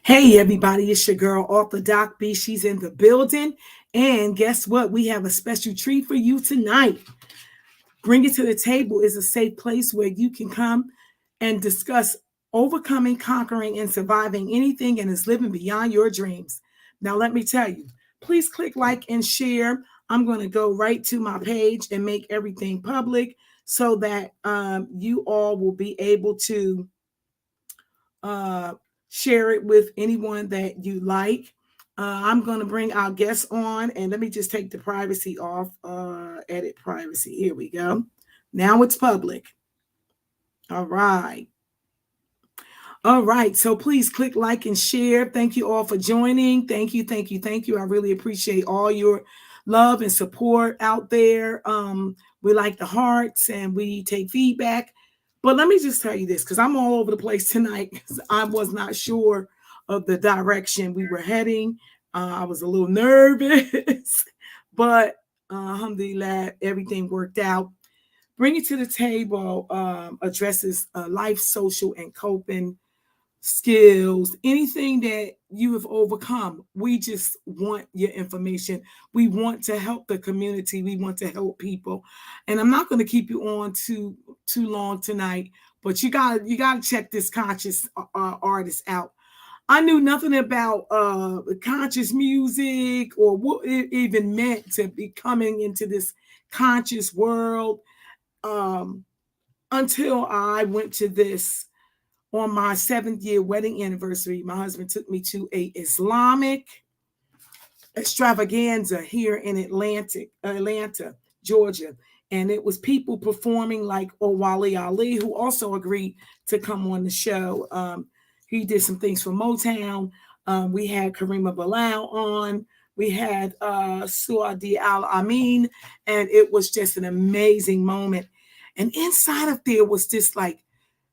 Hey everybody, it's your girl Author Doc B. She's in the building. And guess what? We have a special treat for you tonight. Bring It to the Table is a safe place where you can come and discuss overcoming, conquering, and surviving anything and is living beyond your dreams. Now, let me tell you, please click like and share. I'm going to go right to my page and make everything public so that you all will be able to uh, share it with anyone that you like. I'm going to bring our guests on, and let me just take the privacy off. Edit privacy. Here we go. Now it's public. All right. All right. So please click like and share. Thank you all for joining. Thank you. Thank you. Thank you. I really appreciate all your love and support out there. We like the hearts and we take feedback. But let me just tell you this, because I'm all over the place tonight because I was not sure of the direction we were heading. I was a little nervous, but alhamdulillah, everything worked out. Bring It to the Table addresses life, social, and coping skills, anything that you have overcome. We just want your information. We want to help the community. We want to help people. And I'm not going to keep you on too long tonight, but you got to check this conscious artist out. I knew nothing about conscious music or what it even meant to be coming into this conscious world until I went to this on my 7th year wedding anniversary. My husband took me to a Islamic extravaganza here in Atlanta, Georgia. And it was people performing like Wale Ali, who also agreed to come on the show. He did some things for Motown. We had Karima Bilal on. We had Suadi Al-Amin. And it was just an amazing moment. And inside of there was this like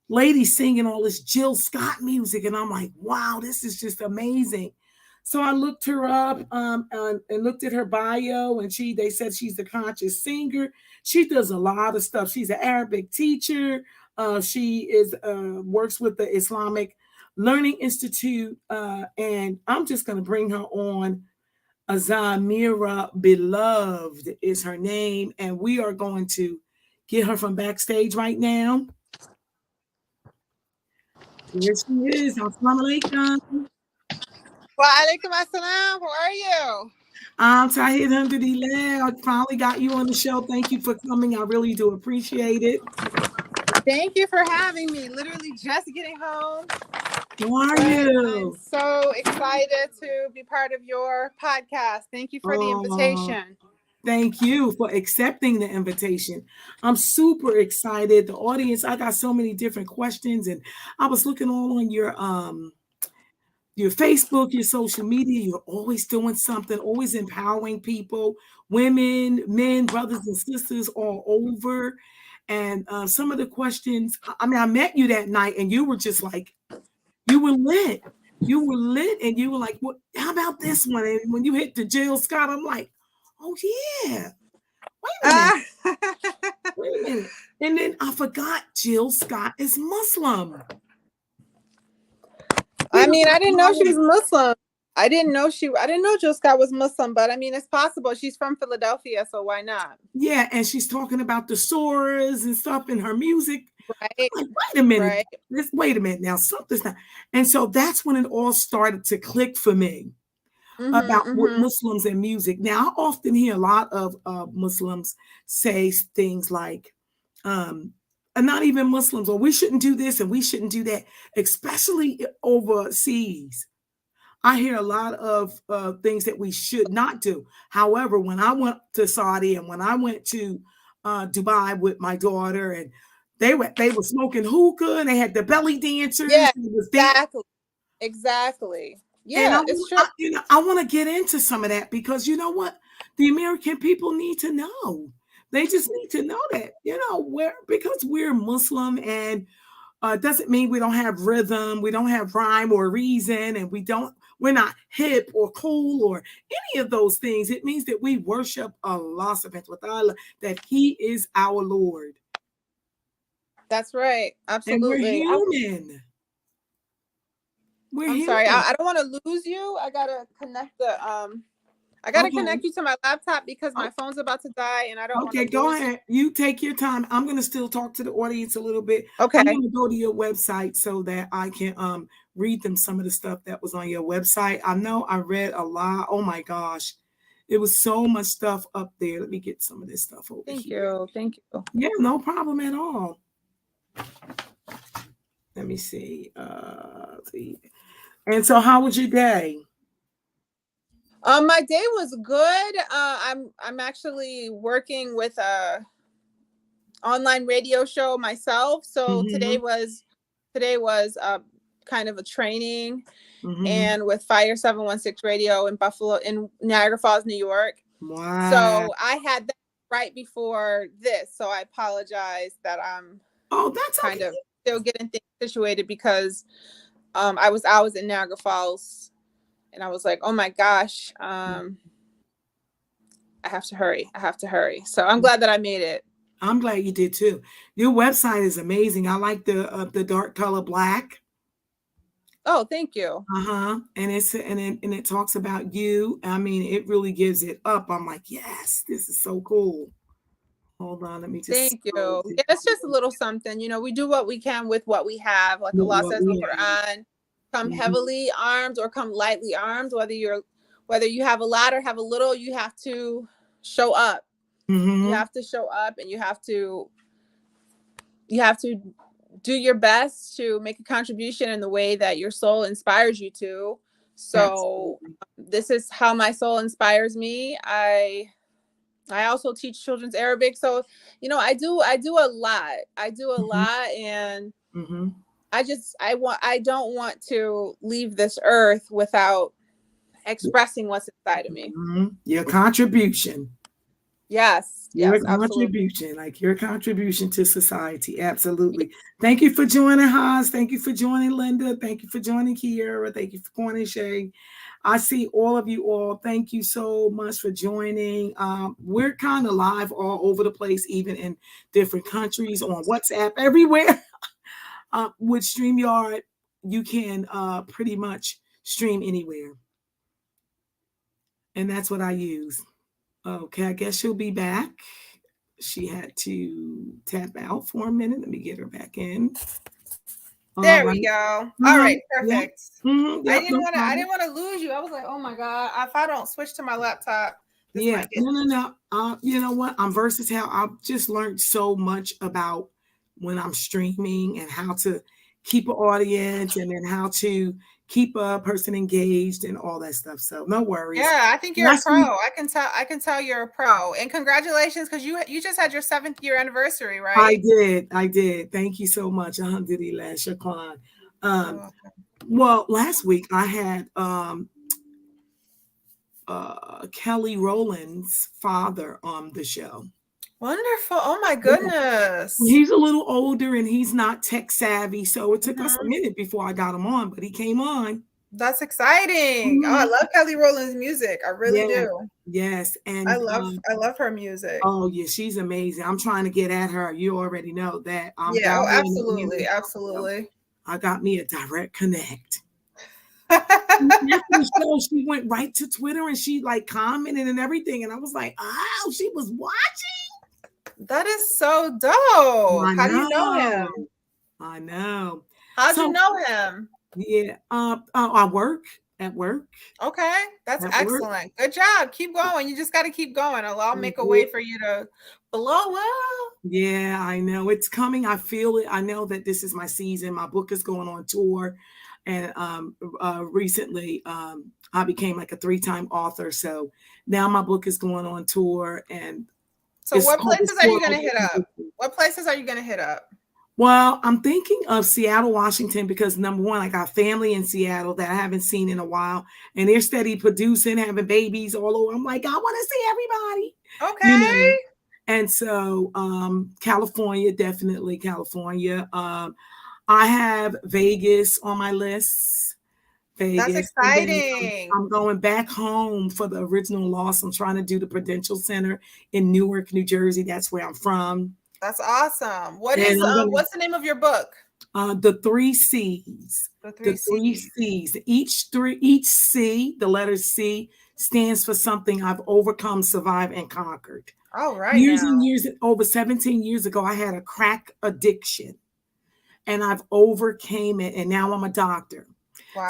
lady singing all this Jill Scott music. And I'm like, wow, this is just amazing. So I looked her up and looked at her bio, and they said she's a conscious singer. She does a lot of stuff. She's an Arabic teacher. She works with the Islamic Learning Institute. And I'm just going to bring her on. Zaimah Beloved is her name. And we are going to get her from backstage right now. Here she is. Assalamu alaikum. Wa alaikum assalam. How are you? I'm Tahid Alhamdulillah. I finally got you on the show. Thank you for coming. I really do appreciate it. Thank you for having me. Literally just getting home. How are you? I'm so excited to be part of your podcast. Thank you for the invitation. Thank you for accepting the invitation. I'm super excited. The audience, I got so many different questions, and I was looking all on your Facebook, your social media. You're always doing something, always empowering people, women, men, brothers and sisters all over. And some of the questions, I mean, I met you that night and you were just like, you were lit. You were lit and you were like, well, how about this one? And when you hit the Jill Scott, I'm like, oh yeah. Wait a minute. And then I forgot Jill Scott is Muslim. I mean, I didn't know she was Muslim. I didn't know Jill Scott was Muslim, but I mean, it's possible. She's from Philadelphia, so why not? Yeah, and she's talking about the surahs and stuff in her music. Right. Like, wait a minute. Right. Wait a minute now. Something's not. And so that's when it all started to click for me about what Muslims and music. Now, I often hear a lot of Muslims say things like, and not even Muslims, or we shouldn't do this and we shouldn't do that, especially overseas. I hear a lot of things that we should not do. However, when I went to Saudi and when I went to Dubai with my daughter, and they were smoking hookah and they had the belly dancers. Yeah, exactly. Yeah, it's true. I want to get into some of that because you know what? The American people need to know. They just need to know that, because we're Muslim and doesn't mean we don't have rhythm, we don't have rhyme or reason, and we're not hip or cool or any of those things. It means that we worship Allah subhanahu wa ta'ala, that He is our Lord. That's right. Absolutely. And we're human. We're I'm here. sorry. I don't want to lose you. I gotta connect Okay. you to my laptop because my Oh, phone's about to die and I don't want okay, to go lose you. ahead. You take your time. I'm gonna still talk to the audience a little bit. I'm Okay. gonna go to your website so that I can read them some of the stuff that was on your website. I know I read a lot. Oh my gosh. It was so much stuff up there. Let me get some of this stuff over Thank here. you. Thank you. Yeah, no problem at all. Let me see. See. And so how was your day? My day was good. I'm actually working with a online radio show myself. So Mm-hmm. today was kind of a training Mm-hmm. and with Fire 716 Radio in Buffalo in Niagara Falls, New York. Wow. So I had that right before this. So I apologize that I'm Oh, that's kind okay. of still getting things situated because I was in Niagara Falls and I was like, oh my gosh, I have to hurry. I have to hurry. So I'm glad that I made it. I'm glad you did too. Your website is amazing. I like the dark color black. Oh, thank you. Uh-huh. And it talks about you. I mean, it really gives it up. I'm like, yes, this is so cool. Hold on, let me just Thank you. scroll Yeah, it's just a little something. We do what we can with what we have. Like Allah what says in the we have. Quran, come Mhm. heavily armed or come lightly armed. Whether you have a lot or have a little, you have to show up. You Mhm. have to show up and you have to do your best to make a contribution in the way that your soul inspires you to. So Absolutely. this is how my soul inspires me. I also teach children's Arabic. So, I do a lot. I do a Mhm. lot and Mhm. I don't want to leave this earth without expressing what's inside of me. Mhm. Your contribution. Yes, Your yes, absolutely. contribution, like your contribution to society. Absolutely. Thank you for joining, Haas. Thank you for joining, Linda. Thank you for joining, Kiera. Thank you for joining, Shay. I see all of you all. Thank you so much for joining. We're kind of live all over the place, even in different countries, on WhatsApp, everywhere. With StreamYard, you can pretty much stream anywhere. And that's what I use. Okay, I guess she'll be back. She had to tap out for a minute. Let me get her back in. All There we right. go. All right, Yep. perfect. Yep. No I problem. didn't want to lose you. I was like, oh my God, if I don't switch to my laptop, this Yeah. might get. No. You know what? I'm versatile. I've just learned so much about when I'm streaming and how to keep an audience and then how to keep a person engaged and all that stuff. So no worries. Yeah, I think you're a Last pro. week, I can tell you're a pro. And congratulations, because you just had your 7th year anniversary, I right? did. I did. Thank you so much. Alhamdulillah, shukran. Um, Oh, well, last week I had Kelly Rowland's father on the show. wonderful. Oh my Yeah. goodness. He's a little older and he's not tech savvy, so it took us a Mhm. minute before I got him on, but he came on. That's exciting. Oh, I Mhm. love Kelly Rowland's music. I really Yeah, do. yes, I and love I love her music. oh yeah, she's amazing. I'm trying to get at her. You already know that. I'm Yeah, down oh, here in absolutely. Atlanta. Absolutely. I got me a direct connect. After the show, she went right to Twitter and she like commented and everything, and I was like, "Oh, she was watching." That is so dope. I How do you know know, him? I know. How'd you So know him? yeah, I work at work Okay, that's at work. excellent. Good job. Keep going. You just got to keep going. I'll make a way for you to blow up. Yeah, I know it's coming. I feel it. I know that this is my season. My book is going on tour, and recently I became like a 3-time author. So now my book is going on tour, and So it's what called the places are you going to Soul hit up? Open. What places are you going to hit up? Well, I'm thinking of Seattle, Washington, because number one, I got family in Seattle that I haven't seen in a while, and they're steady producing, having babies all over. I'm like, I want to see everybody, Okay. And so, California, definitely California. I have Vegas on my list. That's Vegas, and then exciting. I'm going back home for the original Lost. I'm trying to do the Prudential Center in Newark, New Jersey. That's where I'm from. That's awesome. And I'm gonna What's the name of your book? The three C's. The The three three C's. C's. Each C, the letter C, stands for something I've overcome, survived, and conquered. All right Years now. and years, over 17 years ago, I had a crack addiction, and I've overcame it, and now I'm a doctor.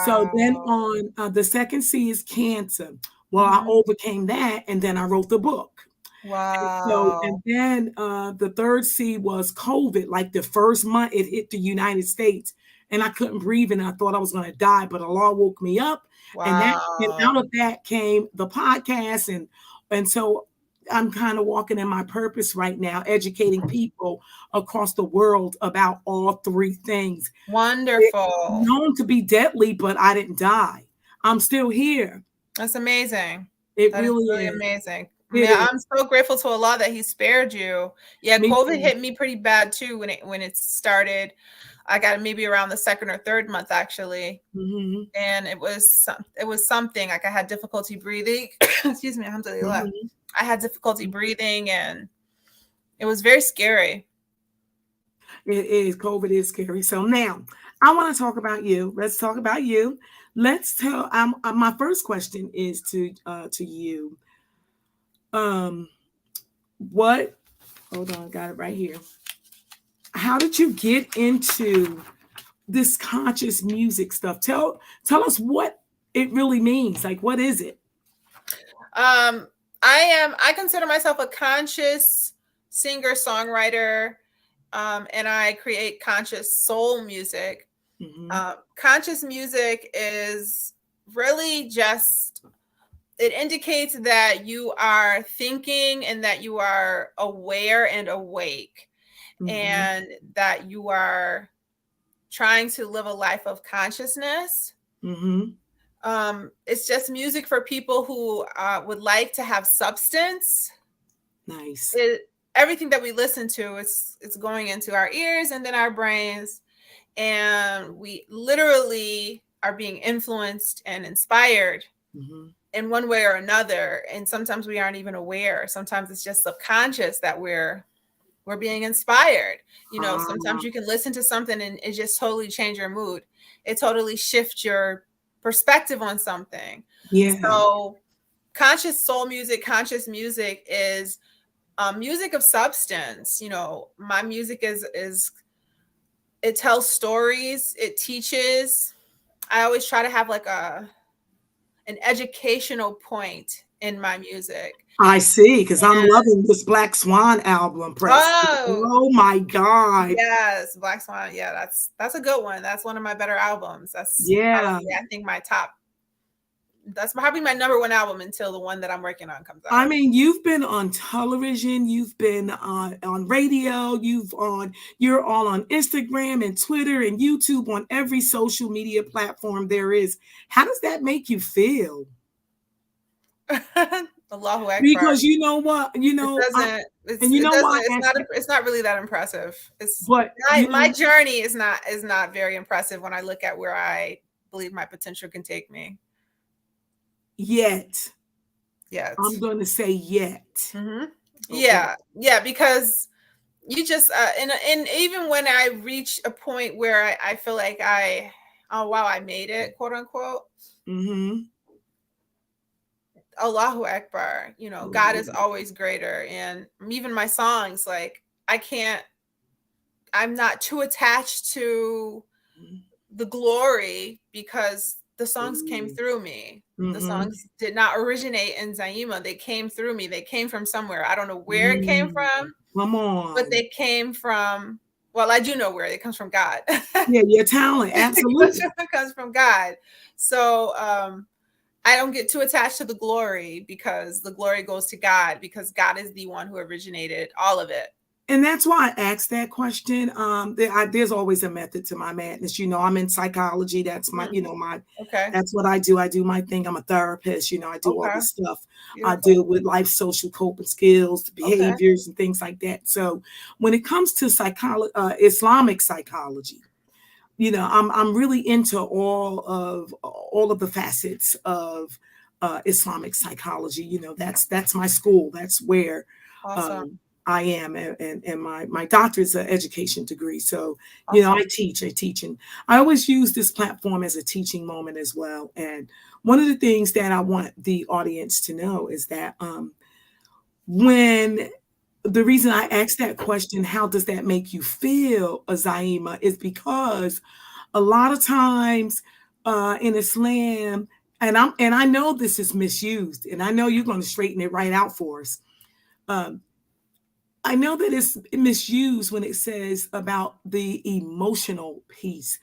So then Wow. on the second C is cancer. Well, I Hmm. overcame that, and then I wrote the book. So, Wow. and then the third C was COVID. Like the first month it hit the United States, and I couldn't breathe, and I thought I was going to die. But Allah woke me up, and Wow. out of that came the podcast, and so I'm kind of walking in my purpose right now, educating people across the world about all three things. It's Wonderful. known to be deadly, but I didn't die. I'm still here. That's amazing. It That is really really is. amazing. It Yeah, is. I'm so grateful to Allah that He spared you. Yeah, Me COVID too. hit me pretty bad too when it started. I got it maybe around the second or third month actually, Hmm. and it was something like I had difficulty breathing. Excuse me, alhamdulillah. Hmm. I had difficulty breathing, and it was very scary. It is. COVID is scary. So now I want to talk about you. Let's talk about you. Let's tell. My first question is to you. Um, what? Hold on, got it right here. How did you get into this conscious music stuff? Tell us what it really means. Like, what is it? Um, I consider myself a conscious singer songwriter, and I create conscious soul music. Hmm. Conscious music is really just, it indicates that you are thinking and that you are aware and awake, Hmm. and that you are trying to live a life of consciousness. Hmm. It's just music for people who would like to have substance. Nice. Everything that we listen to, it's going into our ears and then our brains, and we literally are being influenced and inspired Hmm. in one way or another. And sometimes we aren't even aware. Sometimes it's just subconscious that we're being inspired. You know, Ah, sometimes you can listen to something and it just totally change your mood. It totally shift your perspective on something. yeah. So conscious soul music, conscious music is music of substance. You know, my music is it tells stories, it teaches. I always try to have like an educational point in my music. I see, because I'm And loving this Black Swan album, Press. oh, Oh my God. yes, Black Swan. Yeah, that's a good one. That's one of my better albums. That's Yeah. probably, I think, my top. That's probably my number one album until the one that I'm working on comes I out. mean, you've been on television, you've been on radio, you're all on Instagram and Twitter and YouTube, on every social media platform there is. How does that make you feel? Allahu Akbar. Because you know what, It doesn't. and you It know doesn't. why I asked you, It's not really that impressive. It's but you my know, journey is not very impressive when I look at where I believe my potential can take me. yet, Yet. I'm going to say yet. Mm-hmm. Okay. Yeah, because you just and even when I reach a point where I feel like oh wow, I made it, quote unquote. Mm-hmm. Allahu Akbar. You know, God is always greater, and even my songs, like I'm not too attached to the glory because the songs came through me. The Mm-hmm. songs did not originate in Zaimah. They came through me. They came from somewhere. I don't know where it came from, Come but on. they came from, well, I do know where it comes from, God. Yeah, your talent, absolutely. It comes from God. So I don't get too attached to the glory because the glory goes to God, because God is the one who originated all of it. And that's why I asked that question. There's always a method to my madness. You know, I'm in psychology. That's my, Okay. that's what I do. I do my thing. I'm a therapist. You know, I do all Okay. this stuff. I Beautiful. deal with life, social coping skills, Okay. behaviors, and things like that. So when it comes to Islamic psychology, you know, I'm really into all of the facets of Islamic psychology. You know, that's my school. That's where Awesome. I am, and my doctorate an education degree. So, Awesome. I teach, and I always use this platform as a teaching moment as well. And one of the things that I want the audience to know is that when the reason I asked that question, how does that make you feel, Zaimah, is because a lot of times in Islam, and I know this is misused, and I know you're going to straighten it right out for us. Um, I know that it's misused when it says about the emotional piece.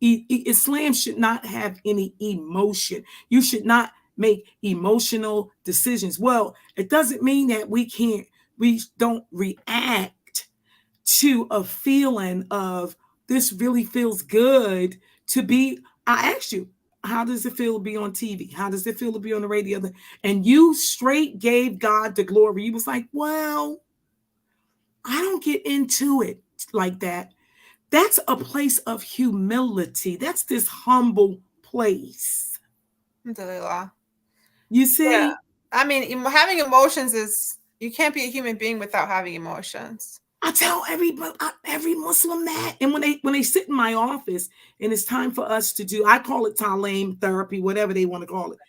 Islam should not have any emotion. You should not make emotional decisions. Well, it doesn't mean that we don't react to a feeling of this really feels good to be. I asked you, how does it feel to be on TV? How does it feel to be on the radio? And you straight gave God the glory. You was like, well, I don't get into it like that. That's a place of humility. That's this humble place. Alhamdulillah. You Yeah. see? I mean, having emotions is, you can't be a human being without having emotions. I tell every Muslim that, and when they sit in my office, and it's time for us to do, I call it Talim therapy, whatever they want to call it,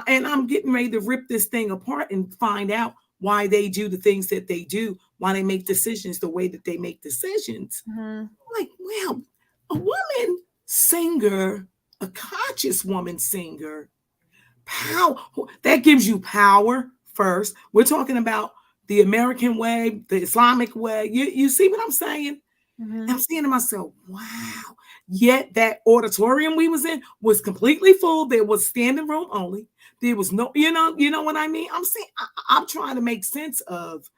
and I'm getting ready to rip this thing apart and find out why they do the things that they do, why they make decisions the way that they make decisions. Mm-hmm. Like, well, a woman singer, a conscious woman singer, power, that gives you power first. We're talking about the American way, the Islamic way. You see what I'm saying? Mm-hmm. I'm saying to myself, wow. Yet that auditorium we was in was completely full. There was standing room only. There was no, you know what I mean? I'm saying I'm trying to make sense of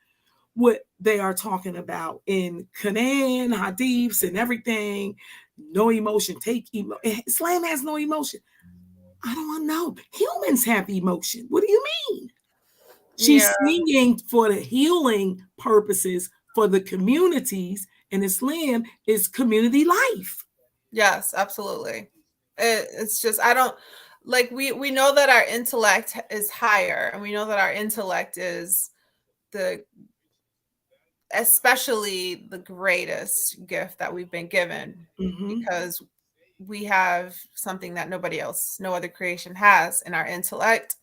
what they are talking about in Quran, hadiths, and everything. No emotion. Islam has no emotion. I don't know. Humans have emotion. What do you mean? She's singing for the healing purposes for the communities, and Islam is community life. Yes, absolutely. It's just, I don't like, we know that our intellect is higher, and we know that our intellect is especially the greatest gift that we've been given, because we have something that nobody else, no other creation has in our intellect.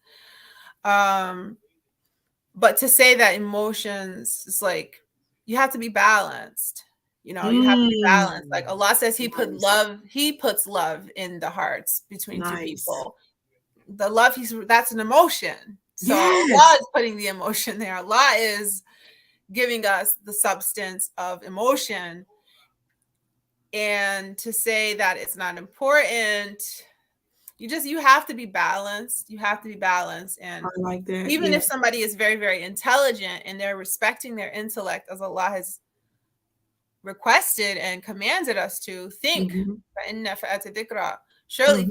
But to say that emotions is like, you have to be balanced. You have to be balanced. Like Allah says, He puts love in the hearts between two people. The love, that's an emotion. So Allah is putting the emotion there. Allah is giving us the substance of emotion. And to say that it's not important, you have to be balanced. You have to be balanced. And I like that. Even if somebody is very, very intelligent and they're respecting their intellect as Allah has requested and commanded us to think, surely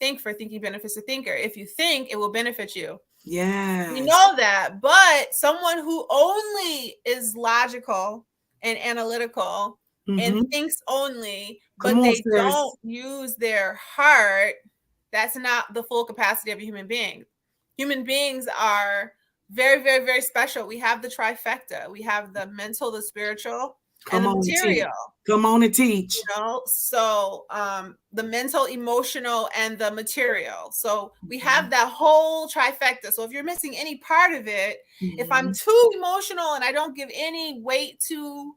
think, for thinking benefits the thinker. If you think, it will benefit you. Yeah, we know that. But someone who only is logical and analytical and thinks only, but they don't use their heart, that's not the full capacity of a human being. Human beings are very, very, very special. We have the trifecta. We have the mental, the spiritual, and the material. Come on and teach. So the mental, emotional, and the material. So we have that whole trifecta. So if you're missing any part of it, if I'm too emotional and I don't give any weight to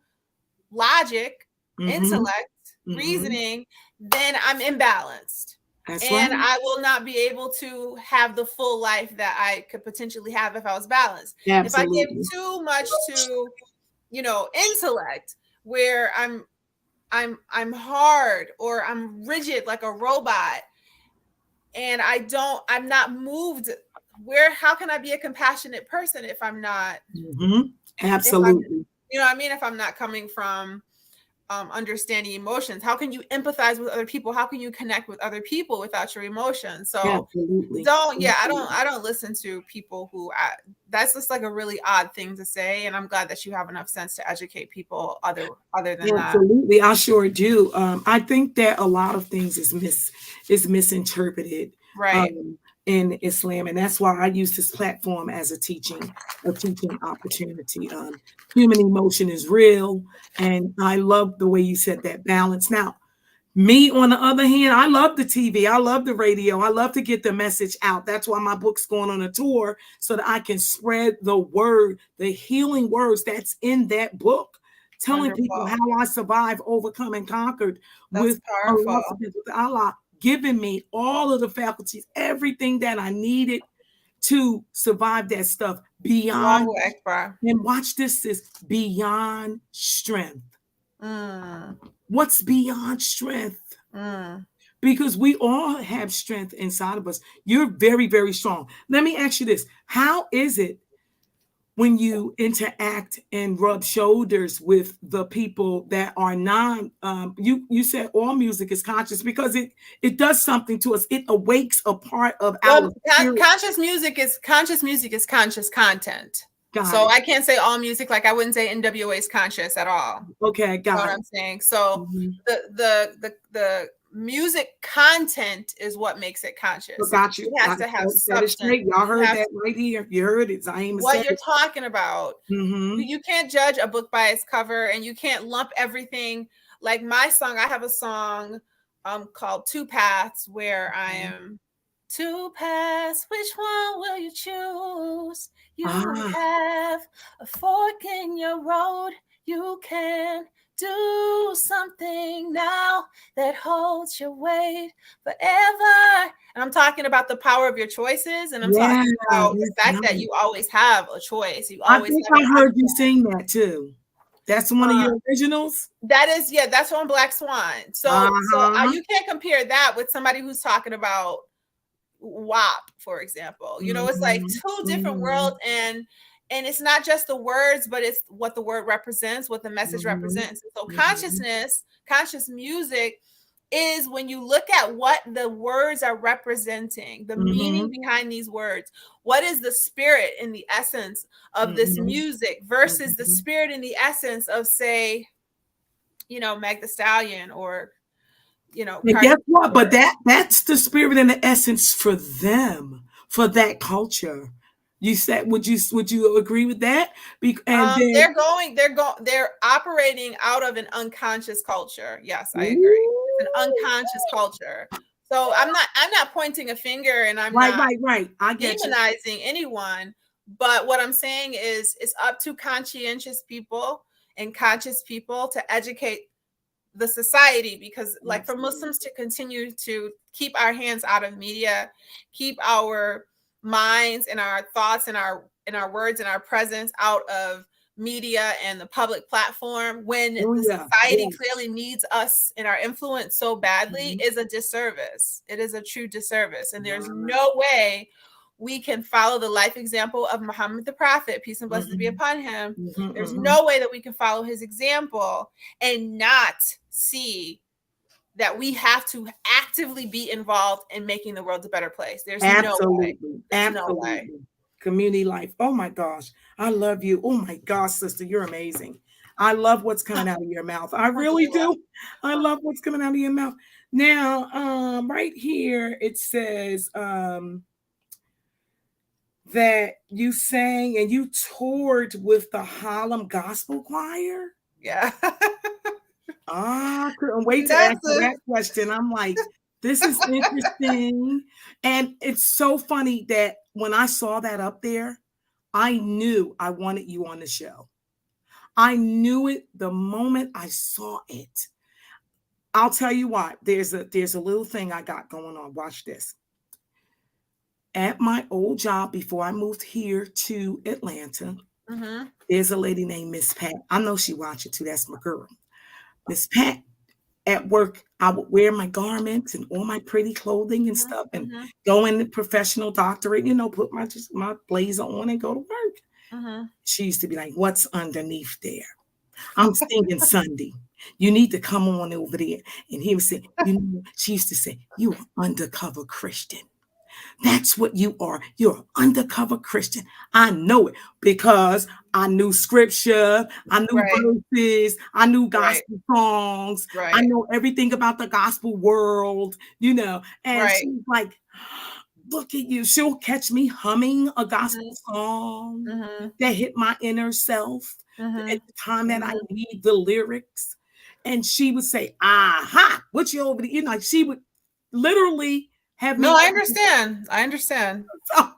logic, intellect, reasoning, then I'm imbalanced. I will not be able to have the full life that I could potentially have if I was balanced. Absolutely. If I give too much to, intellect, where I'm hard or I'm rigid like a robot, and I'm not moved, how can I be a compassionate person if I'm not? Absolutely. If I'm not coming from understanding emotions, how can you empathize with other people? How can you connect with other people without your emotions? So absolutely. I don't listen to people who that's just like a really odd thing to say. And I'm glad that you have enough sense to educate people other than that. Absolutely. I sure do. I think that a lot of things is misinterpreted. Right. in Islam, and that's why I use this platform as a teaching opportunity. Human emotion is real, and I love the way you said that balance. Now, me, on the other hand, I love the TV. I love the radio. I love to get the message out. That's why my book's going on a tour so that I can spread the word, the healing words that's in that book, telling people Wonderful. how I survived, overcome, and conquered That's with powerful. Allah, with Allah giving me all of the faculties, everything that I needed to survive that stuff beyond. Allahu Akbar. And watch this is beyond strength. Mm, What's beyond strength? mm. Because we all have strength inside of us. You're very, very strong. Let me ask you this. How is it when you interact and rub shoulders with the people that are non you said all music is conscious because it does something to us. It awakes a part of our Well, spirit. conscious music is conscious content. Got So it. I can't say all music, like I wouldn't say NWA is conscious at all. Okay, You know got what it. I'm saying? So Mhm. the music content is what makes it conscious. Got It you. has to have That is substance. straight. Y'all You heard have that right here. You heard it. Zaimah what said you're it. talking about. Mm-hmm. You can't judge a book by its cover, and you can't lump everything. Like my song, I have a song called Two Paths, where I am two paths, which one will you choose? You Ah, have a fork in your road. You can do something now that holds your weight forever. And I'm talking about the power of your choices, and I'm yeah. talking about the That's fact that nice. you always have a choice. You I always think have I an heard you option. sing that too. That's one of Uh, your originals. that is, yeah, that's on Black Swan. Uh-huh. You can't compare that with somebody who's talking about WAP, for example. You know, it's like Mhm, two different mhm, worlds, and it's not just the words, but it's what the word represents, what the message mhm, represents. So mhm, conscious music is when you look at what the words are representing, the meaning mhm, behind these words. What is the spirit and the essence of this mhm, music versus the mhm. spirit and the essence of, say, Meg the Stallion, or And Cardi guess B, what? But or that's the spirit and the essence for them, for that culture. You said, would you agree with that? And then, they're operating out of an unconscious culture. Yes, I agree. It's an ooh, unconscious culture. So I'm not pointing a finger, and I'm right, not right, right. I get you. demonizing anyone, but what I'm saying is it's up to conscientious people and conscious people to educate the society, because, like, for Absolutely. Muslims to continue to keep our hands out of media, keep our minds and our thoughts and our words and our presence out of media and the public platform, when Oh the yeah, society yeah. clearly needs us and our influence so badly, Mhm. is a disservice. It is a true disservice, and there's Wow. no way we can follow the life example of Muhammad the Prophet, peace and blessings be Mhm, upon him. mhm, There's mhm. no way that we can follow his example and not see that we have to actively be involved in making the world a better place. There's no way. Absolutely. There's no way. Absolutely. Community life. Oh my gosh. I love you. Oh my gosh, sister. You're amazing. I love what's coming out of your mouth. I really Alhamdulillah. do. I love what's coming out of your mouth. Now, right here it says that you sang and you toured with the Harlem Gospel Choir. Yeah. Ah, I couldn't wait to ask That's you a that question. I'm like, this is interesting. And it's so funny that when I saw that up there, I knew I wanted you on the show. I knew it the moment I saw it. I'll tell you what, there's a little thing I got going on. Watch this. At my old job before I moved here to Atlanta, mm-hmm. there's a lady named Miss Pat. I know she watched it too. That's my girl. Miss Pat, at work, I would wear my garments and all my pretty clothing and stuff and Mm-hmm. go in the professional doctorate, put my blazer on and go to work. Mm-hmm. She used to be like, "What's underneath there?" I'm singing Sunday. You need to come on over there. And he would say, she used to say, "You are undercover Christian." That's what you are. You're an undercover Christian. I know it because I knew scripture, I knew Right. verses, I knew Right. gospel songs, I Right. know everything about the gospel world. And Right. she's like, Look at you. She'll catch me humming a gospel Mhm. song Mhm. that hit my inner self at Mhm. the time that I Mhm. need the lyrics. And she would say, aha, what you over there? You know, like she would literally have No, me. I understand. I understand. So,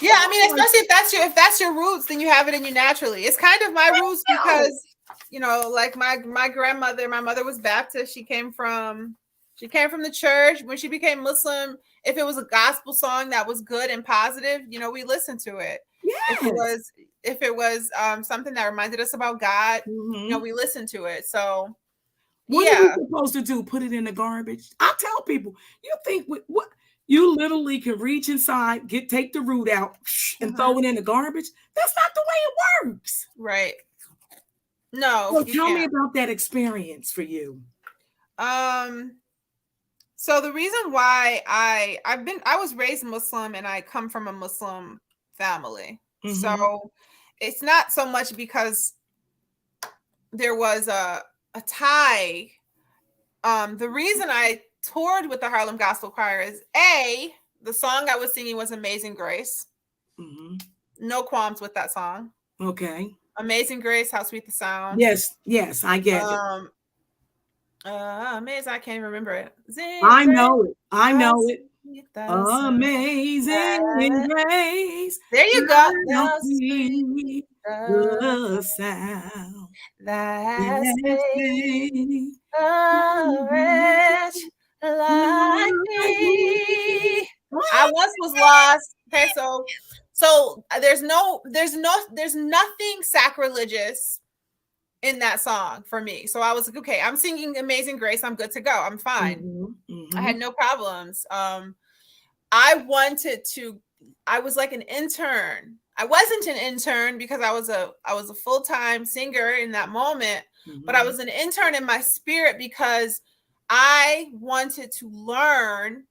Yeah, I mean, I'm like, especially if that's your roots, then you have it in you naturally. It's kind of my roots no. because, you know, like my grandmother, my mother was Baptist. She came from the church. When she became Muslim, if it was a gospel song that was good and positive, you know, we listened to it. If it Yes. was if it was something that reminded us about God, you know, Mhm. we listened to it. So What are we yeah, supposed to do? Put it in the garbage? I tell people, you think what you literally can reach inside, take the root out, and throw mhm, it in the garbage? That's not the way it works. right. No, So you tell me can't. about that experience for you. Um, So the reason why I was raised Muslim and I come from a Muslim family. Mhm. So it's not so much because there was a tie. The reason I toured with the Harlem Gospel Choir is the song I was singing was Amazing Grace. Mhm. No qualms with that song. Okay. Amazing Grace, how sweet the sound. Yes, yes, I get it. Um Amazing, I can't even remember it. Zing I Grace, know it. I how know it. sweet the sound. Amazing grace, There you go. how Thou sweet sweet the the sound that that saved saved a wretch like me. me. I once was lost. Okay, so there's nothing sacrilegious in that song for me. So I was like, okay, I'm singing Amazing Grace. I'm good to go. I'm fine. Mhm, I had mhm, no problems. I wanted to I was like an intern. I wasn't an intern because I was a full-time singer in that moment, but I mhm. was an intern in my spirit because I wanted to learn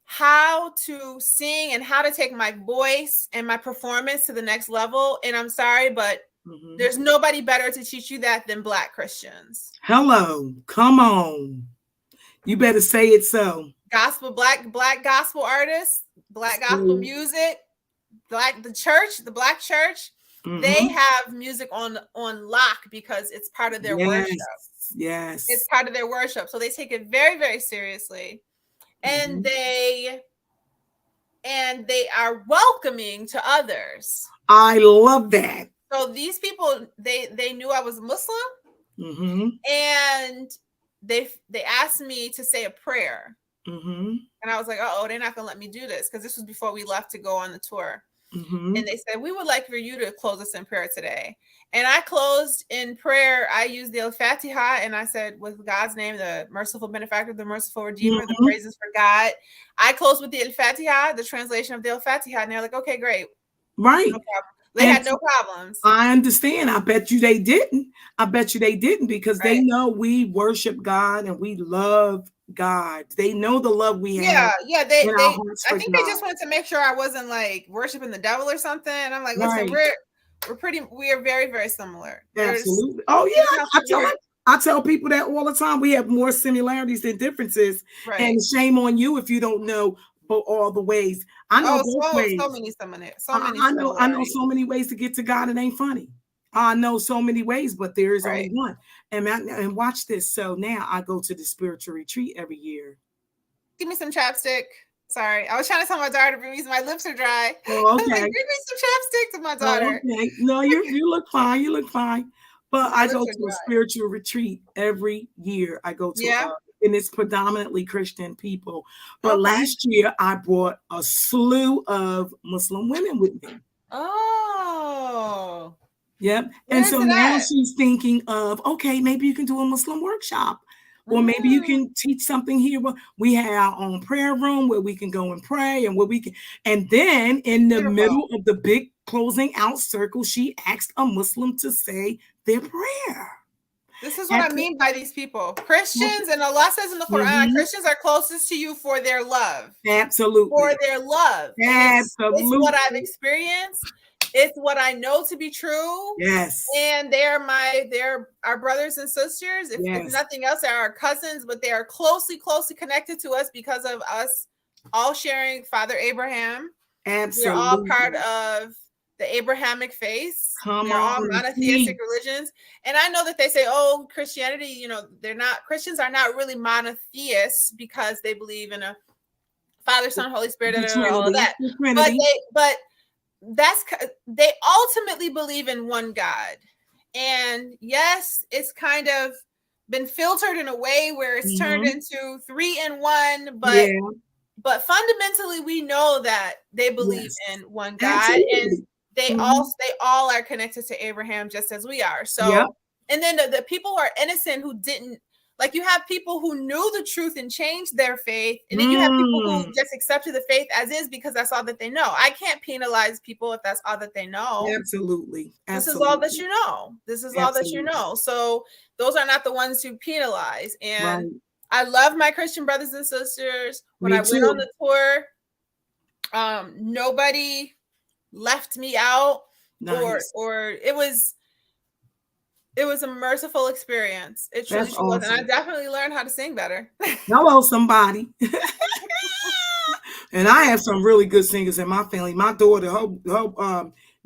how to sing and how to take my voice and my performance to the next level. And I'm sorry, but Mhm. there's nobody better to teach you that than Black Christians. Hello, come on. You better say it so. Black gospel artists, Black gospel See? music, the Black church, they Mhm. have music on lock because it's part of their worship. Yes, It's yes. part of their worship. So they take it very, very seriously. And Mhm. they are welcoming to others. I love that. So these people, they knew I was Muslim, Mhm, and they asked me to say a prayer. mhm, And I was like, oh, they're not gonna let me do this because this was before we left to go on the tour. And mhm, they said, we would like for you to close us in prayer today. And I closed in prayer. I used the Al-Fatiha and I said, with God's name, the merciful benefactor, the merciful redeemer, the mhm. praises for God. I closed with the Al-Fatiha, the translation of the Al-Fatiha. And they're like, okay, great. Right. No problem. They And had no problems. I understand. I bet you they didn't. I bet you they didn't because they Right. know we worship God and we love God. They know the love we have Yeah. Yeah. in our hearts I for think they God. just wanted to make sure I wasn't like worshiping the devil or something. And I'm like, listen, Right. we are very, very similar. Absolutely. Oh You don't yeah. have to wear, I tell people that all the time. We have more similarities than differences. right. And shame on you if you don't know all the ways. I know Oh, both so ways. many similar, so I, many I know similarities. so many ways to get to God. It ain't funny. I know so many ways, but there is only Right. one. And watch this. So now I go to the spiritual retreat every year. Give me some chapstick. Sorry. I was trying to tell my daughter to reason my lips are dry. Oh, I was like, okay. bring me some chapstick to my Oh, daughter. okay. No, you look fine. You look fine. But My I lips go are to a dry. spiritual retreat every year. I go to Yeah. and it's predominantly Christian people. But Okay. last year I brought a slew of Muslim women with me. Oh. Yep. And Where is so it now at? she's thinking of, okay, maybe you can do a Muslim workshop. Or maybe you Mm, can teach something here. Well, we have our own prayer room where we can go and pray and where we can. And then in the beautiful. middle of the big closing out circle, she asked a Muslim to say their prayer. This is what At I mean by these people. Christians, and Allah says in the Quran, Mhm. Christians are closest to you for their love. For Absolutely. their love. And it's what I've Absolutely. experienced. It's what I know to be true. Yes. And they're our brothers and sisters. If Yes. nothing else, they're our cousins, but they are closely connected to us because of us all sharing Father Abraham. We're all part Absolutely. of the Abrahamic faith. Come We're all on and monotheistic see. religions. And I know that they say, oh, Christianity, you know, they're not, Christians are not really monotheists because they believe in a Father, Son, Holy Spirit, The all of Trinity. that. The But Trinity. they ultimately believe in one God. And yes, it's kind of been filtered in a way where it's turned Mm-hmm. into 3 in 1, Yeah. but fundamentally we know that they believe Yes. in one God, and Absolutely. Mm-hmm. they all are connected to Abraham just as we are. Yep. So, and then the people who are innocent who didn't, like, you have people who knew the truth and changed their faith, and then you have people who Mm. just accepted the faith as is because that's all that they know. I can't penalize people if that's all that they know. Absolutely. This is all that Absolutely. you know. This is all that you Absolutely. know. So those are not the ones to penalize. And Right. I love my Christian brothers and sisters. When Me I went on too. the tour, nobody left me out, Nice. or it was a merciful experience. It truly, That's truly was. And I awesome. definitely learned how to sing better. Hello, somebody. And I have some really good singers in my family. My daughter, her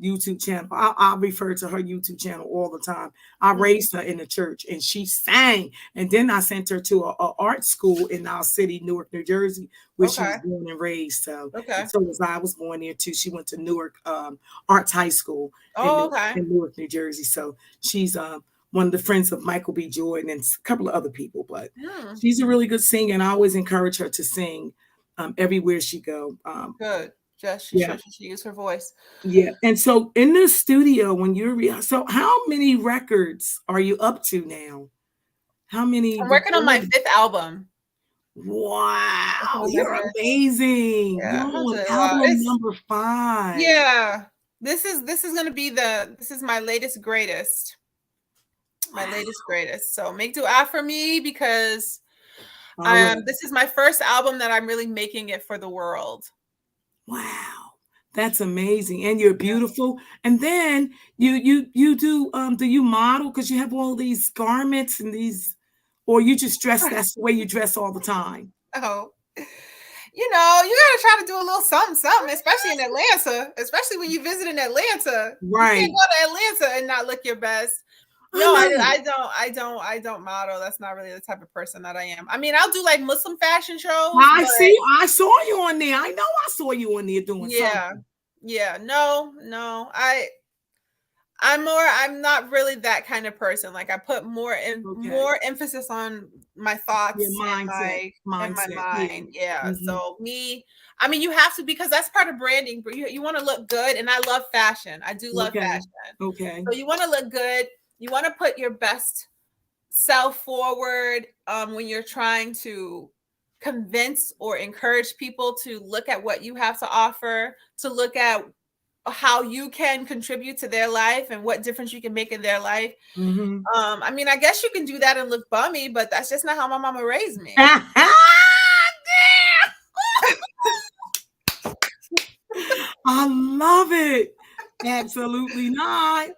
YouTube channel, I refer to her YouTube channel all the time. I raised her in the church and she sang. And then I sent her to a art school in our city, Newark, New Jersey, where she was Okay. born and raised. So, Okay. and so was I was born there too. She went to Newark Arts High School Oh, okay. in Newark, New Jersey. So she's one of the friends of Michael B. Jordan and a couple of other people, but she's a really good singer. And I always encourage her to sing everywhere she go. Good. Just Yeah, she used her voice. yeah. And so in the studio, when so how many records are you up to now? How many I'm working on my recordings? 5th album. Working Wow, on my you're 5th. amazing. You're Yeah, on alhamdulillah. album number 5. Yeah. This is gonna be this is my latest greatest. My Wow. latest greatest. So make dua for me because All right. this is my first album that I'm really making it for the world. Wow. That's amazing. And you're beautiful. And then you do you model because you have all these garments and these, or you just dress, that's the way you dress all the time. Oh, you know, you gotta try to do a little something, something, especially in Atlanta, especially when you visit in Atlanta. You can't Right. go to Atlanta and not look your best. I No, know. I don't model. That's not really the type of person that I am. I mean, I'll do like Muslim fashion shows, I but see. I saw you on there. I know I saw you on there doing yeah, something. yeah, no. I'm not really that kind of person. Like I put Okay. more emphasis on my Your thoughts and mindset. my Mindset. Yeah. mind. Yeah. Hmm. So me, I mean, you have to, because that's part of branding. But you want to look good, and I love fashion. I do love Okay. fashion. Okay. So you want to look good. You want to put your best self forward when you're trying to convince or encourage people to look at what you have to offer, to look at how you can contribute to their life and what difference you can make in their life. Hmm. I mean, I guess you can do that and look bummy, but that's just not how my mama raised me. I love it. Absolutely not.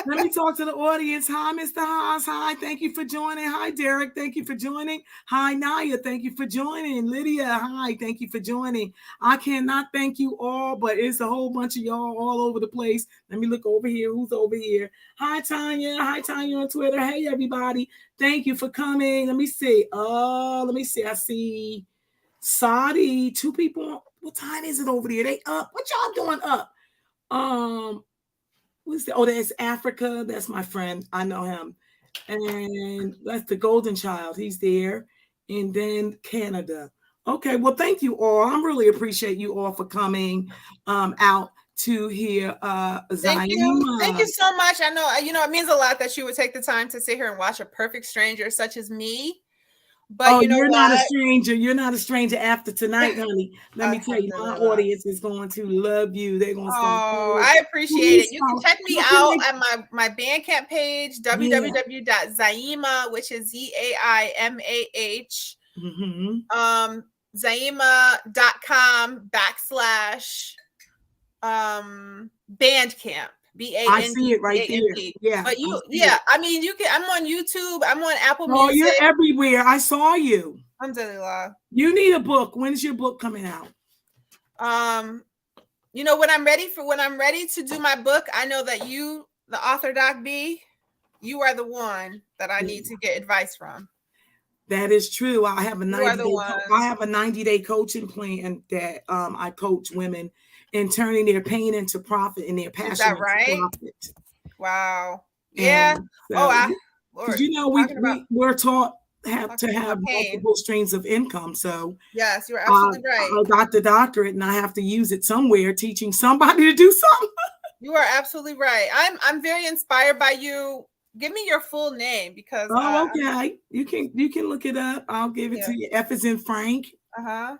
Let me talk to the audience. Hi, Mr. Haas. Hi, thank you for joining. Hi, Derek. Thank you for joining. Hi, Naya. Thank you for joining. Lydia. Hi, thank you for joining. I cannot thank you all, but it's a whole bunch of y'all all over the place. Let me look over here. Who's over here? Hi, Tanya. Hi, Tanya on Twitter. Hey, everybody. Thank you for coming. Let me see. Let me see. I see Saudi. 2 people. What time is it over there? They up. What y'all doing up? Who's the, oh, that's Africa. That's my friend. I know him. And that's the Golden Child. He's there. And then Canada. Okay. Well, thank you all. I really appreciate you all for coming out to hear Thank you. Thank Zaimah. you so much. I know, you know, it means a lot that you would take the time to sit here and watch a perfect stranger such as me. But Oh, you know you're not a what? stranger. You're not a stranger after tonight, honey. Let me tell you, my Alhamdulillah. audience is going to love you. They're going to start Oh, following. I appreciate it. Please You can follow. check me How can out they? at my Bandcamp page, Yeah. www.zaimah, which is ZAIMAH, Mm-hmm. zaimah.com / Bandcamp. I see it right there. BANDCAMP. Yeah, But I you, see it. yeah, I mean, you can, I'm on YouTube, I'm on Apple Oh, you're Music. everywhere. I saw you. Alhamdulillah. You need a book. When's your book coming out? When I'm ready to do my book, I know that you, the author Doc B, you are the one that I need to get advice from. That is true. I have a You are the 90-day coaching plan that I coach women in turning their pain into profit and their passion Is that into right? profit. Wow. Yeah. So, Lord, we're taught to have multiple streams of income. So yes, you're absolutely right. I got the doctorate and I have to use it somewhere, teaching somebody to do something. You are absolutely right. I'm very inspired by you. Give me your full name because okay. You can look it up. I'll give it to you. F is in Frank. Elicia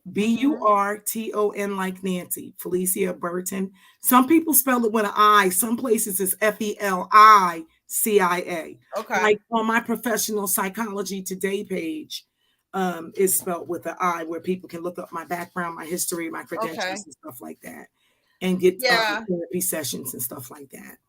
Burton like Nancy. Felicia Burton. Some people spell it with an I. Some places it's Felicia. Okay. Like on my Professional Psychology Today page, is spelled with an I, where people can look up my background, my history, my credentials, and stuff like that, and get therapy sessions and stuff like that.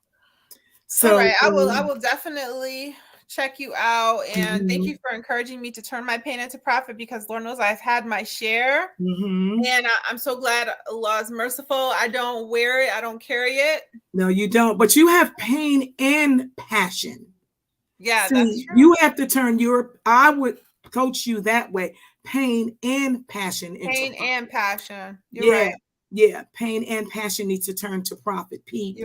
So, all right, I will definitely check you out, and thank you for encouraging me to turn my pain into profit, because Lord knows I've had my share, and I'm so glad Allah is merciful. I don't wear it, I don't carry it. No, you don't, but you have pain and passion. Yeah, that's true. You have to turn I would coach you that way, pain and passion. Pain and passion. You're right. Yeah, pain and passion needs to turn to profit. P,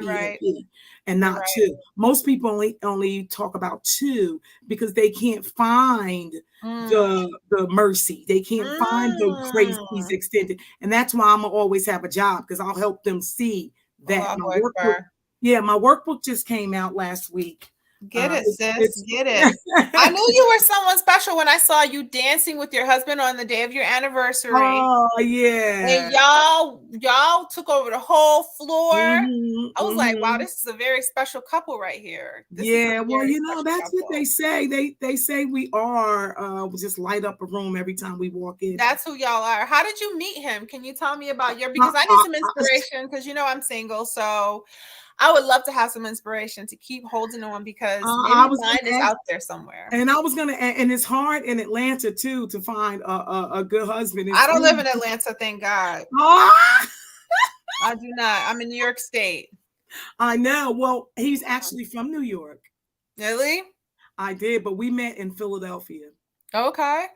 and not right. two. Most people only talk about two because they can't find the mercy. They can't find the grace He's extended. And that's why I'm always have a job, because I'll help them see that. My workbook just came out last week. Get it, sis. Get it. I knew you were someone special when I saw you dancing with your husband on the day of your anniversary. Oh, yeah. And y'all took over the whole floor. I was like, wow, this is a very special couple right here. Well, that's what they say. They say we are just light up a room every time we walk in. That's who y'all are. How did you meet him? Can you tell me about because I need some inspiration, because I'm single, so I would love to have some inspiration to keep holding on, because maybe mine is out there somewhere. And I was gonna, and it's hard in Atlanta too to find a good husband. I don't live in Atlanta, thank God. I do not. I'm in New York State. I know. Well, he's actually from New York. Really? I did, but we met in Philadelphia. Okay.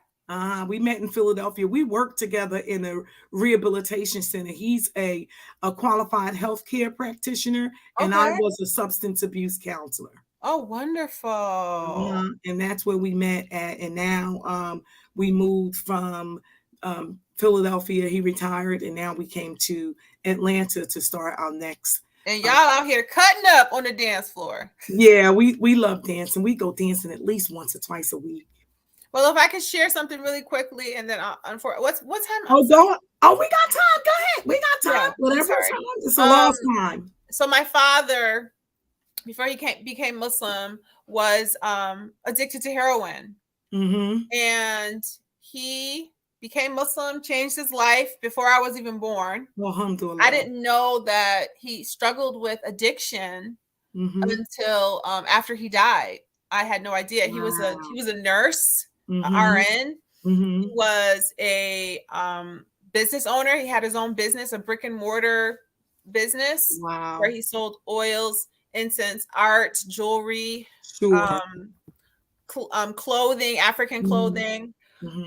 We met in Philadelphia. We worked together in a rehabilitation center. He's a qualified healthcare practitioner, and I was a substance abuse counselor. Oh, wonderful. And that's where we met at. And now we moved from Philadelphia. He retired, and now we came to Atlanta to start our next. And y'all out here cutting up on the dance floor. Yeah, we love dancing. We go dancing at least once or twice a week. Well, if I could share something really quickly, and then what time? We got time. Go ahead. We got time. Whatever time. It's a long time. So my father, before he became Muslim, was addicted to heroin, and he became Muslim, changed his life before I was even born. Alhamdulillah. I didn't know that he struggled with addiction until after he died. I had no idea. Wow. He was a nurse. RN. He was a business owner. He had his own business, a brick and mortar business, where he sold oils, incense, art, jewelry, clothing, African clothing,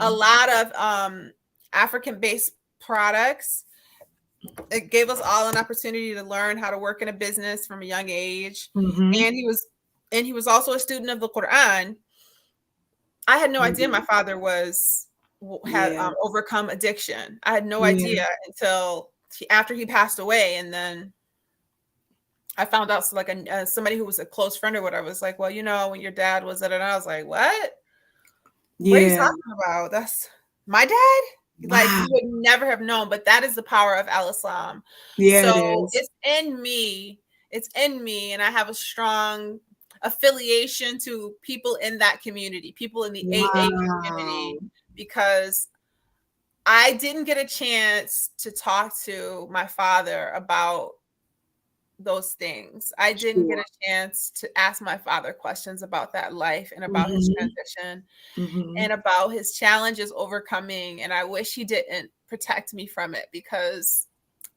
a lot of African-based products. It gave us all an opportunity to learn how to work in a business from a young age. And he was also a student of the Quran. I had no idea my father had overcome addiction. I had no idea until after he passed away, and then I found out. So, like somebody who was a close friend or whatever was like, "Well, when your dad was," and I was like, "What? What are you talking about? That's my dad." Like, you would never have known, but that is the power of Al-Islam. So it's in me. It's in me, and I have a strong affiliation to people in that community, people in the AA community, because I didn't get a chance to talk to my father about those things. I didn't get Sure. a chance to ask my father questions about that life and about his Mm-hmm. transition Mm-hmm. and about his challenges overcoming. And I wish he didn't protect me from it, because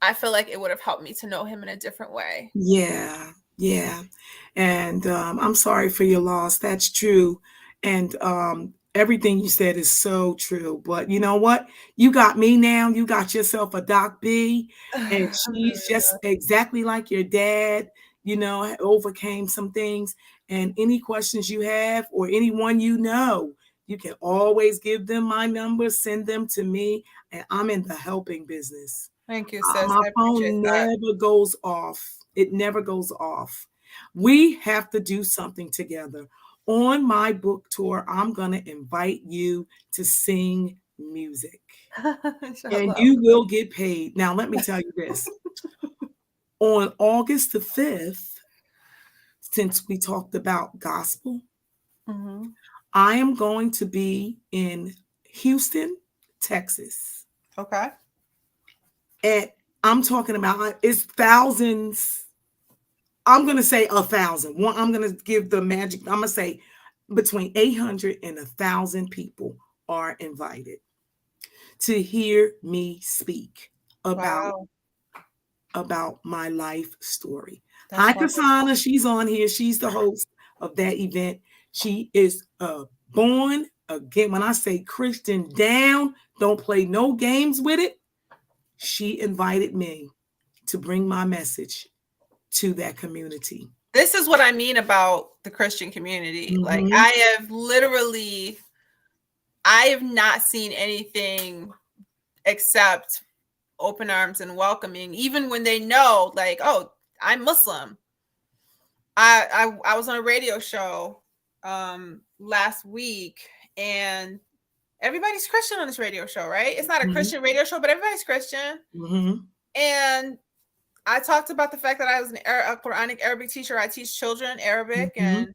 I feel like it would have helped me to know him in a different way. Yeah, yeah. And I'm sorry for your loss. That's true. And everything you said is so true. But you know what? You got me now. You got yourself a Doc B, and she's just Alhamdulillah. exactly like your dad, overcame some things. And any questions you have or anyone you can always give them my number, send them to me, and I'm in the helping business. Thank you, sis. My I appreciate phone that. never goes off. It never goes off. We have to do something together. On my book tour, I'm going to invite you to sing music and Inshallah. you will get paid. Now, let me tell you this. On August the 5th, since we talked about gospel, Hmm. I am going to be in Houston, Texas. Okay. And I'm talking about it's thousands. I'm going to say 1,000. I'm going to give the magic. I'm going to say between 800 and 1,000 people are invited to hear me speak about Wow. my life story. Hi, That's wonderful. Kasana. She's on here. She's the host of that event. She is born again. When I say Christian down, don't play no games with it. She invited me to bring my message to that community. This is what I mean about the Christian community. Like, Mm-hmm. I have not seen anything except open arms and welcoming, even when they know, like, oh, I'm Muslim. I was on a radio show last week, and everybody's Christian on this radio show, right? It's not a Mm-hmm. Christian radio show, but everybody's Christian. Mm-hmm. And I talked about the fact that I was a Quranic Arabic teacher. I teach children Arabic, Mm-hmm.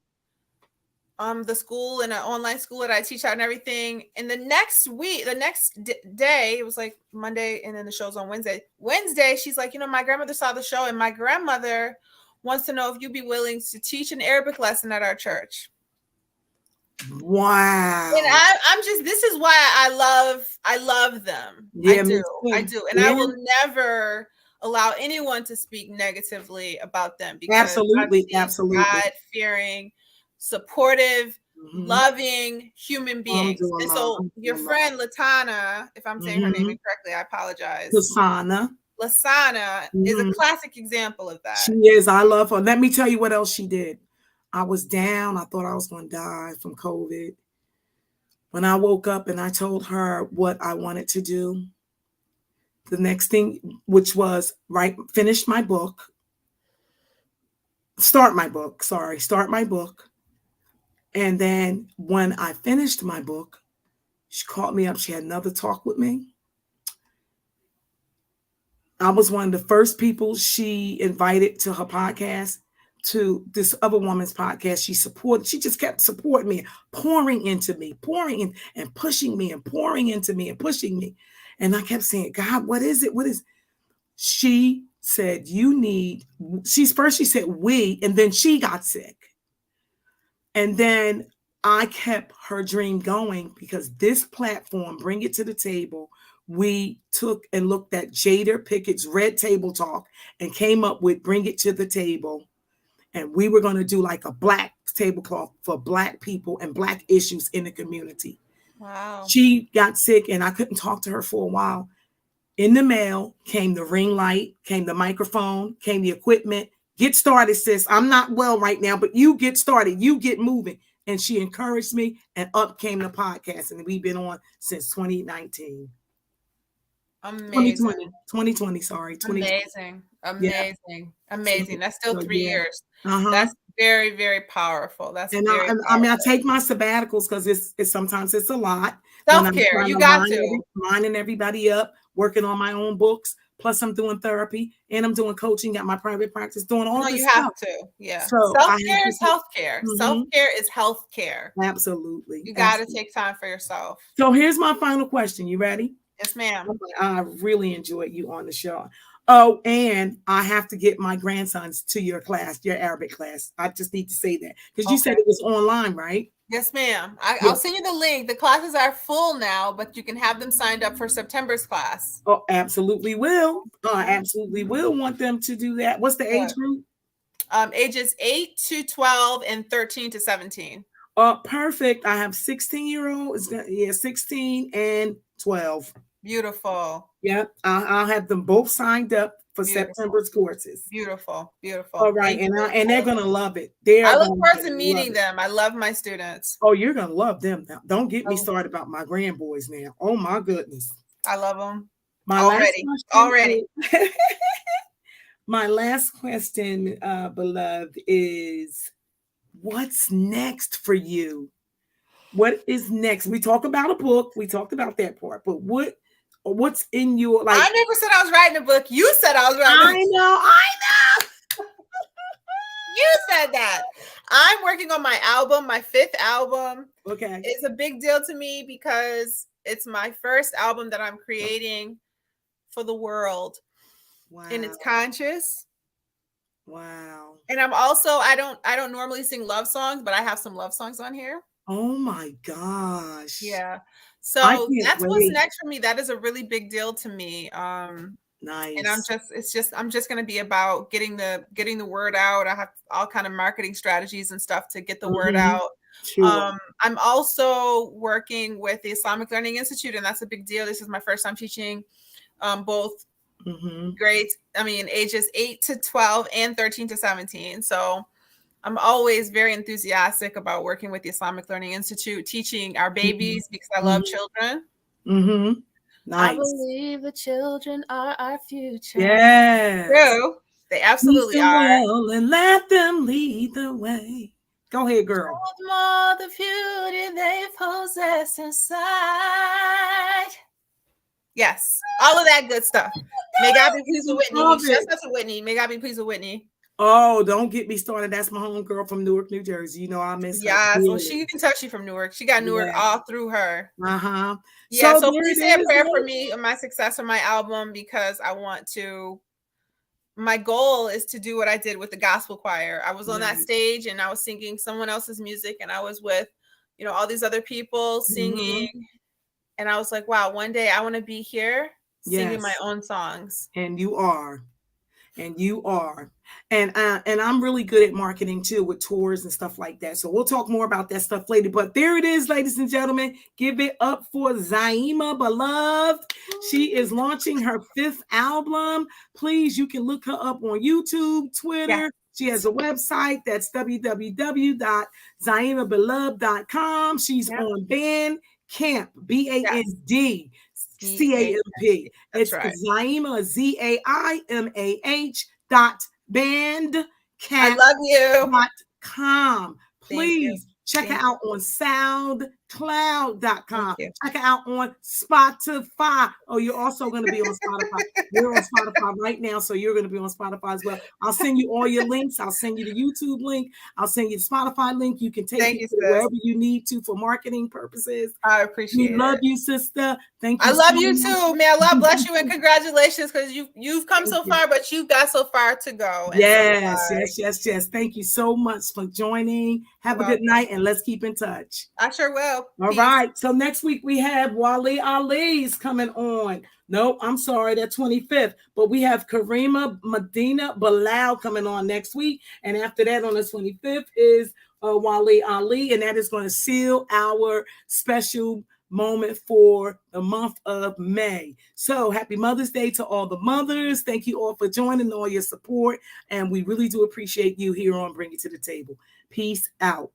and the school and an online school that I teach at and everything. And the next week, the next day, it was like Monday, and then the show's on Wednesday. Wednesday, she's like, my grandmother saw the show, and my grandmother wants to know if you'd be willing to teach an Arabic lesson at our church. And Wow. I'm just, this is why I love them. Yeah, me I too. do. And I Yeah, will never allow anyone to speak negatively about them, because I've absolutely, seen absolutely. God-fearing, supportive, Mm-hmm. loving human beings. And Alhamdulillah, so your alhamdulillah. friend Latana, if I'm saying her name Mm-hmm. incorrectly, I apologize. Kasana. Lasana is a Mm-hmm. classic example of She that. is. I love her. Let me tell you what else she did. I was down. I thought I was going to die from COVID. When I woke up and I told her what I wanted to do, the next thing, which was finish my book, start my book. And then when I finished my book, she called me up. She had another talk with me. I was one of the first people she invited to her podcast, to this other woman's podcast. She just kept supporting me, pouring into me, pouring in and pushing me and pouring into me and pushing me. And I kept saying, God, what is it? What is it? She said, she said we, and then she got sick. And then I kept her dream going, because this platform, Bring It to the Table, we took and looked at Jada Pickett's Red Table Talk and came up with Bring It to the Table. And we were going to do like a black tablecloth for Black people and Black issues in the community. Wow. She got sick and I couldn't talk to her for a while. In the mail came the ring light, came the microphone, came the equipment. Get started, sis. I'm not well right now, but you get started. You get moving. And she encouraged me, and up came the podcast. And we've been on since 2019. Amazing. 2020, sorry. 2020. Amazing. Yeah. Amazing. That's still So 3 yeah. years. Uh-huh. That's very, very powerful. That's And very I mean, I powerful. take my sabbaticals because it's sometimes it's a lot. When I'm Self-care. trying You to got to. lining everybody up, working on my own books. Plus, I'm doing therapy and I'm doing coaching, got my private practice, doing all No, this you have stuff. to. Yeah. So I have Self-care to is healthcare. Mhm. Self-care is healthcare. Absolutely. You got to Absolutely. take time for yourself. So here's my final question. You ready? Yes, ma'am. I really enjoyed you on the show. Oh, and I have to get my grandsons to your class, your Arabic class. I just need to say that because you said Okay. it was online, right? Yes, ma'am. Yeah. I'll send you the link. The classes are full now, but you can have them signed up for September's class. Oh, absolutely will. I Mhm. absolutely will want them to do that. What's the age Good. group? Ages 8 to 12 and 13 to 17. Perfect. I have 16-year-old. Yeah, 16 and 12. Beautiful. Yep. I'll have them both signed up for Beautiful. September's courses. Beautiful. All Beautiful. right, Thank you. and they're gonna love it. They I are look going forward to to love meeting it. them. I love my students. Oh, you're gonna love them. Now. Don't get me Oh, started about my grandboys now. Oh my goodness. I love them My last already. question Already. is my last question, beloved, is what's next for you? What is next? We talk about a book. We talked about that part, but what's in your I like? never said I was writing a book. You said I was writing a book. I know, I You said that. I'm working on my album, my 5th album. know. Okay. It's a big deal to me because it's my first album that I'm creating for the world. Wow. And it's conscious. Wow. And I'm also I don't normally sing love songs, but I have some love songs on here. Oh my gosh. Yeah. I So can't that's what's wait. next for me. That is a really big deal to me. And Nice. I'm just going to be about getting the word out. I have all kind of marketing strategies and stuff to get the word Mhm. out. Sure. I'm also working with the Islamic Learning Institute, and that's a big deal. This is my first time teaching both Mhm. ages 8 to 12 and 13 to 17. So I'm always very enthusiastic about working with the Islamic Learning Institute, teaching our babies because I love Mhm. children. Mhm. I Nice. believe the children are our future. Yes. True. They Teach absolutely them are. well and let them lead the way. Go ahead, girl. Hold more the beauty they possess inside. Yes, all of that good stuff. May God be pleased with Whitney. Love Shouts it. out to Whitney. May God be pleased with Whitney. Oh, don't get me started. That's my home girl from Newark, New Jersey. You know I miss her Yes, well, dearly. she can tell she from Newark. She got Newark Yeah. all through her. Uh-huh. Yeah, So so there please it say a is, prayer for ladies. me and my success on my album because I want to. My goal is to do what I did with the gospel choir. I was on that Nice. stage and I was singing someone else's music, and I was with, all these other people Mhm. singing. And I was like, wow, one day I want to be here singing my Yes. own songs. And you are. And you are. And I'm really good at marketing too with tours and stuff like that. So we'll talk more about that stuff later. But there it is, ladies and gentlemen. Give it up for Zaimah Beloved. She is launching her 5th album. Please, you can look her up on YouTube, Yeah. Twitter. She has a website that's www.zaimahbeloved.com. She's Yep. on Bandcamp, Yes. BANDCAMP. That's It's right. Zaimah, ZAIMAH I love you. bandcamp.com. Thank you. Please check her Thank you. out on Thank soundcloud.com. you. Check her out on Spotify. Oh, you're also going to be on Spotify. We're on Spotify right now, so you're going to be on Spotify as well. I'll send you all your links. I'll send you the YouTube link. I'll send you the Spotify link. You can take Thank it you, to sis. wherever you need to for marketing purposes. I We appreciate love it. you, sister. Thank I you so love you much. too. May Allah bless you and congratulations because you've come Thank so you. far, but you've got so far to go. And Yes, so yes. Thank you so much for joining. Have a good welcome. night and let's keep in touch. I sure will. All Peace. right. So next week we have Wale Ali's coming on. No, I'm sorry, that 25th. But we have Karima Medina Bilal coming on next week. And after that, on the 25th, is Wale Ali. And that is going to seal our special moment for the month of May. So happy Mother's Day to all the mothers. Thank you all for joining, all your support. And we really do appreciate you here on Bring It to the Table. Peace out.